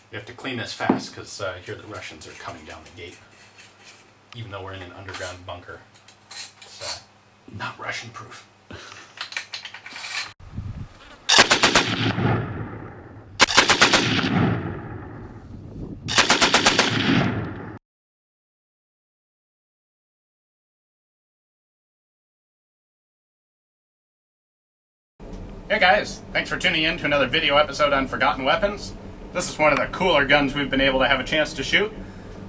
We have to clean this fast because I hear the Russians are coming down the gate. Even though we're in an underground bunker. It's not Russian proof. Hey guys, thanks for tuning in to another video episode on Forgotten Weapons. This is one of the cooler guns we've been able to have a chance to shoot.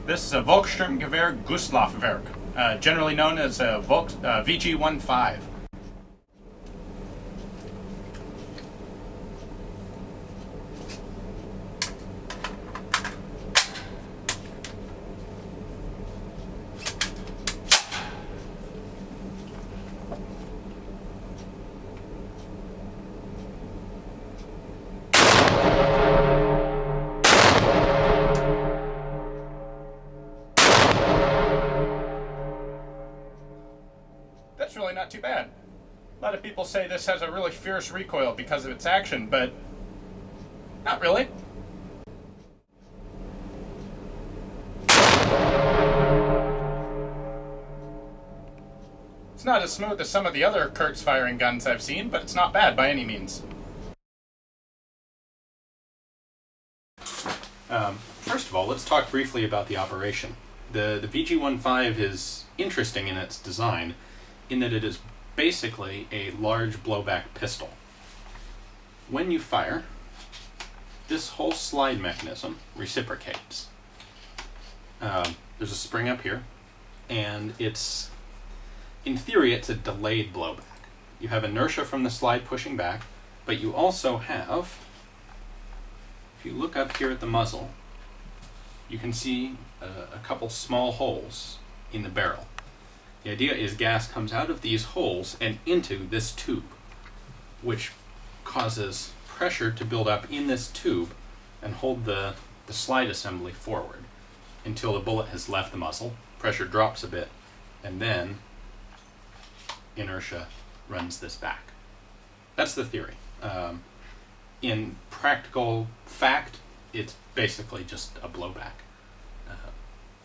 This is a Volksturmgewehr Gustloffwerke, generally known as a Volksturm VG1-5. That's really not too bad. A lot of people say this has a really fierce recoil because of its action, but not really. It's not as smooth as some of the other Kurz firing guns I've seen, but it's not bad by any means. First of all, let's talk briefly about the operation. The VG1-5 is interesting in its design, in that it is basically a large blowback pistol. When you fire, this whole slide mechanism reciprocates. There's a spring up here, and in theory, it's a delayed blowback. You have inertia from the slide pushing back, but you also have, if you look up here at the muzzle, you can see a couple small holes in the barrel. The idea is gas comes out of these holes and into this tube, which causes pressure to build up in this tube and hold the slide assembly forward until the bullet has left the muzzle, pressure drops a bit, and then inertia runs this back. That's the theory. In practical fact, it's basically just a blowback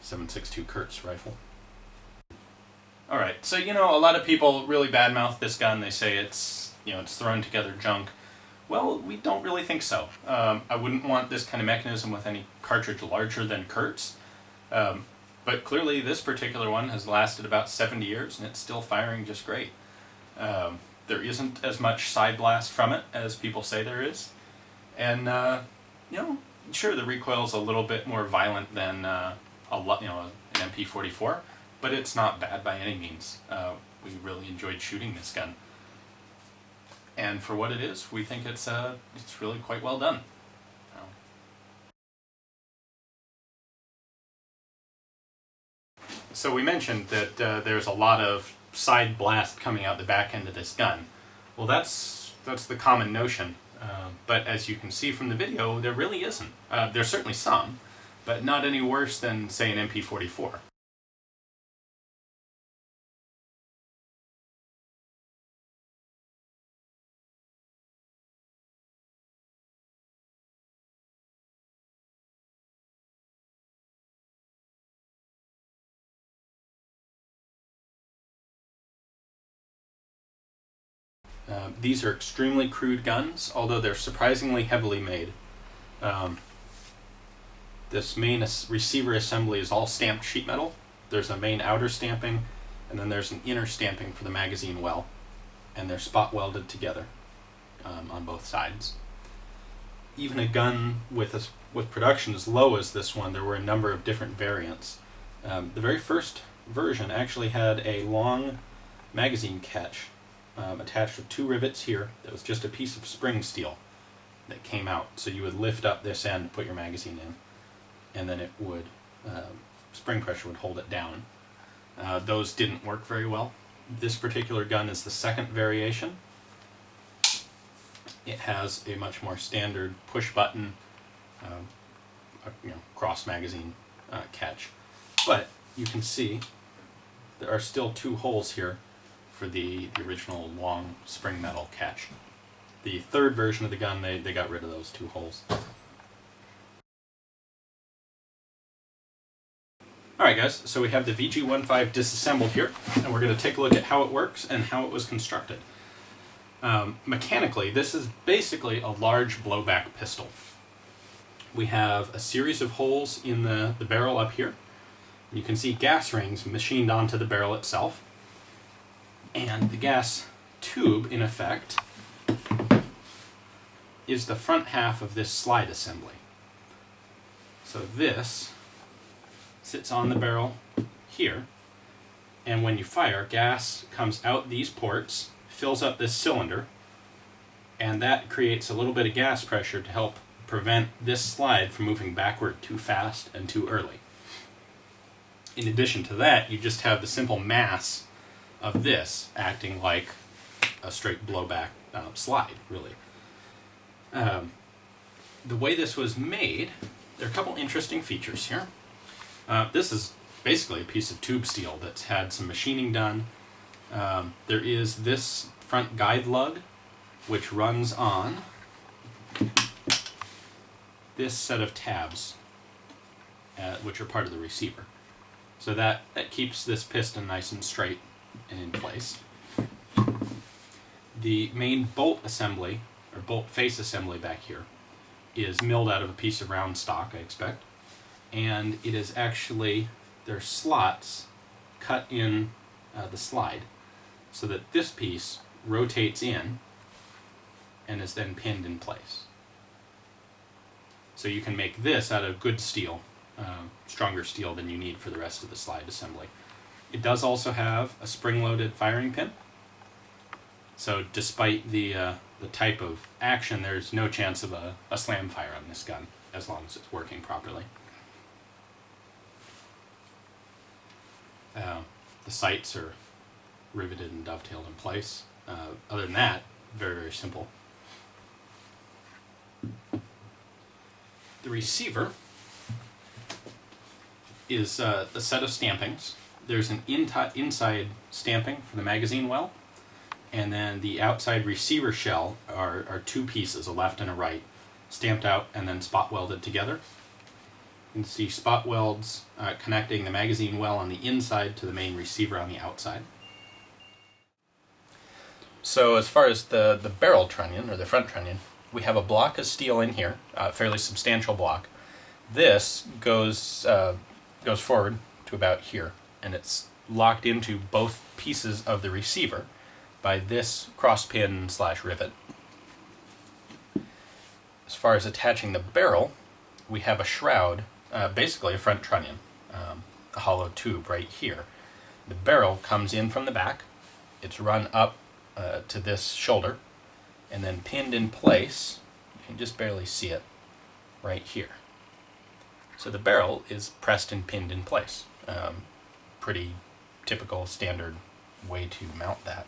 7.62 Kurz rifle. Alright, so a lot of people really badmouth this gun. They say it's thrown together junk. Well, we don't really think so. I wouldn't want this kind of mechanism with any cartridge larger than Kurz. But clearly this particular one has lasted about 70 years and it's still firing just great. There isn't as much side blast from it as people say there is. And, sure, the recoil's a little bit more violent than an MP44. But it's not bad by any means. We really enjoyed shooting this gun. And for what it is, we think it's really quite well done. So we mentioned that there's a lot of side blast coming out the back end of this gun. Well, that's the common notion. But as you can see from the video, there really isn't. There's certainly some, but not any worse than, say, an MP44. These are extremely crude guns, although they're surprisingly heavily made. This main receiver assembly is all stamped sheet metal. There's a main outer stamping, and then there's an inner stamping for the magazine well, and they're spot welded together on both sides. Even a gun with production as low as this one, there were a number of different variants. The very first version actually had a long magazine catch attached with two rivets here. That was just a piece of spring steel that came out. So you would lift up this end, put your magazine in, and then it would, spring pressure would hold it down. Those didn't work very well. This particular gun is the second variation. It has a much more standard push button, cross magazine catch. But you can see there are still two holes here for the original long spring metal catch. The third version of the gun, they got rid of those two holes. Alright guys, so we have the VG1-5 disassembled here, and we're going to take a look at how it works and how it was constructed. Mechanically, this is basically a large blowback pistol. We have a series of holes in the barrel up here. You can see gas rings machined onto the barrel itself. And the gas tube, in effect, is the front half of this slide assembly. So this sits on the barrel here, and when you fire, gas comes out these ports, fills up this cylinder, and that creates a little bit of gas pressure to help prevent this slide from moving backward too fast and too early. In addition to that, you just have the simple mass of this acting like a straight blowback slide, really. The way this was made, there are a couple interesting features here. This is basically a piece of tube steel that's had some machining done. There is this front guide lug, which runs on this set of tabs, which are part of the receiver. So that keeps this piston nice and straight and in place. The main bolt assembly, or bolt face assembly back here, is milled out of a piece of round stock, I expect. And it is actually, there are slots cut in the slide so that this piece rotates in and is then pinned in place. So you can make this out of good steel, stronger steel than you need for the rest of the slide assembly. It does also have a spring-loaded firing pin. So despite the type of action, there's no chance of a slam fire on this gun, as long as it's working properly. The sights are riveted and dovetailed in place. Other than that, very, very simple. The receiver is a set of stampings. There's an inside stamping for the magazine well, and then the outside receiver shell are two pieces, a left and a right, stamped out and then spot welded together. You can see spot welds connecting the magazine well on the inside to the main receiver on the outside. So as far as the barrel trunnion, or the front trunnion, we have a block of steel in here, a fairly substantial block. This goes forward to about here, and it's locked into both pieces of the receiver by this cross pin / rivet. As far as attaching the barrel, we have a shroud, basically a front trunnion, a hollow tube right here. The barrel comes in from the back, it's run up to this shoulder, and then pinned in place. You can just barely see it right here. So the barrel is pressed and pinned in place. Pretty typical, standard way to mount that.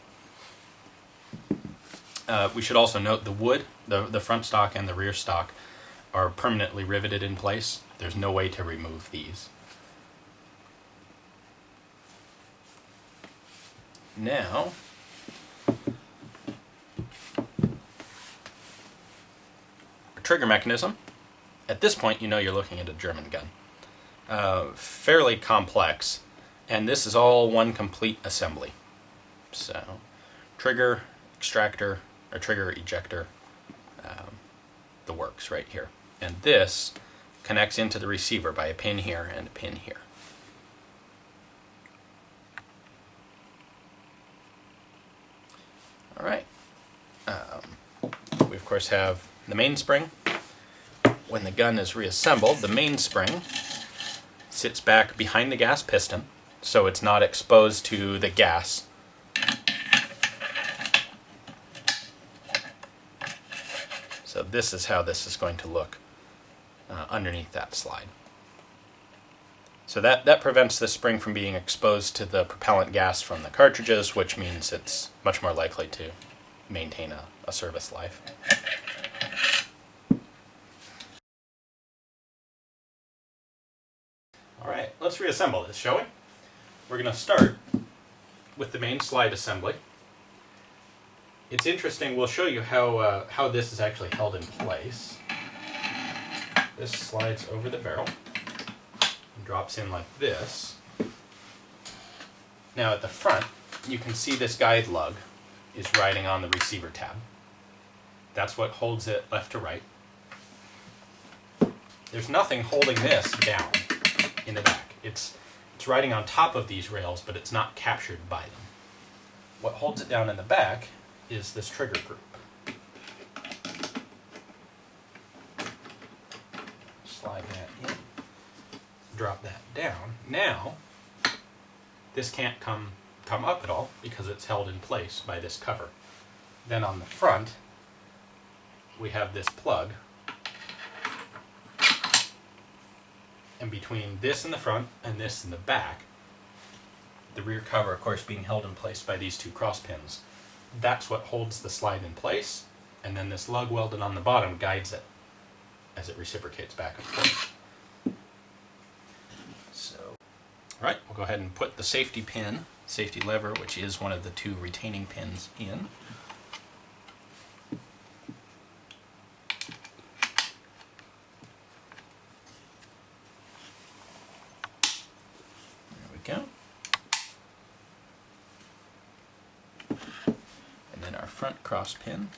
We should also note the wood, the front stock and the rear stock, are permanently riveted in place. There's no way to remove these. Now, our trigger mechanism. At this point, you know you're looking at a German gun. Fairly complex, and this is all one complete assembly. So, trigger, extractor, or trigger, ejector, the works right here. And this connects into the receiver by a pin here and a pin here. Alright. We of course have the mainspring. When the gun is reassembled, the mainspring sits back behind the gas piston, so it's not exposed to the gas. So this is how this is going to look underneath that slide. So that prevents the spring from being exposed to the propellant gas from the cartridges, which means it's much more likely to maintain a service life. Alright, let's reassemble this, shall we? We're going to start with the main slide assembly. It's interesting, we'll show you how this is actually held in place. This slides over the barrel. drops in like this. Now at the front, you can see this guide lug is riding on the receiver tab. That's what holds it left to right. There's nothing holding this down in the back. It's riding on top of these rails, but it's not captured by them. What holds it down in the back is this trigger group. Slide that in, drop that down. Now, this can't come up at all because it's held in place by this cover. Then on the front, we have this plug. And between this in the front and this in the back, the rear cover, of course, being held in place by these two cross pins, that's what holds the slide in place, and then this lug welded on the bottom guides it as it reciprocates back and forth. So, all right, we'll go ahead and put the safety lever, which is one of the two retaining pins, in. There we go. And then our front cross pin.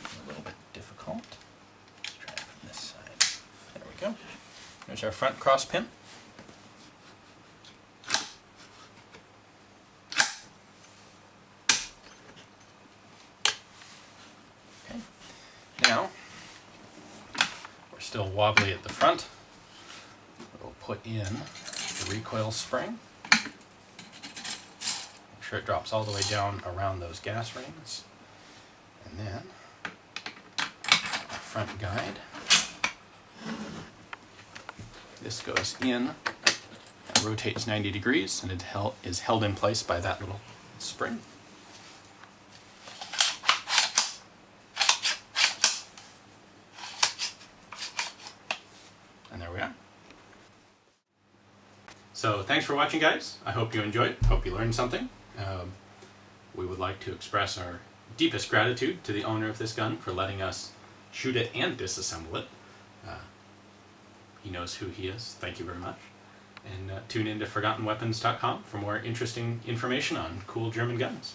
A little bit difficult. Let's try it from this side. There we go. There's our front cross pin. Okay. Now, we're still wobbly at the front. We'll put in the recoil spring. Make sure it drops all the way down around those gas rings. And then, our front guide. This goes in and rotates 90 degrees, and it is held in place by that little spring. And there we are. So thanks for watching, guys. I hope you enjoyed. Hope you learned something. We would like to express our deepest gratitude to the owner of this gun for letting us shoot it and disassemble it. He knows who he is. Thank you very much. And tune in to ForgottenWeapons.com for more interesting information on cool German guns.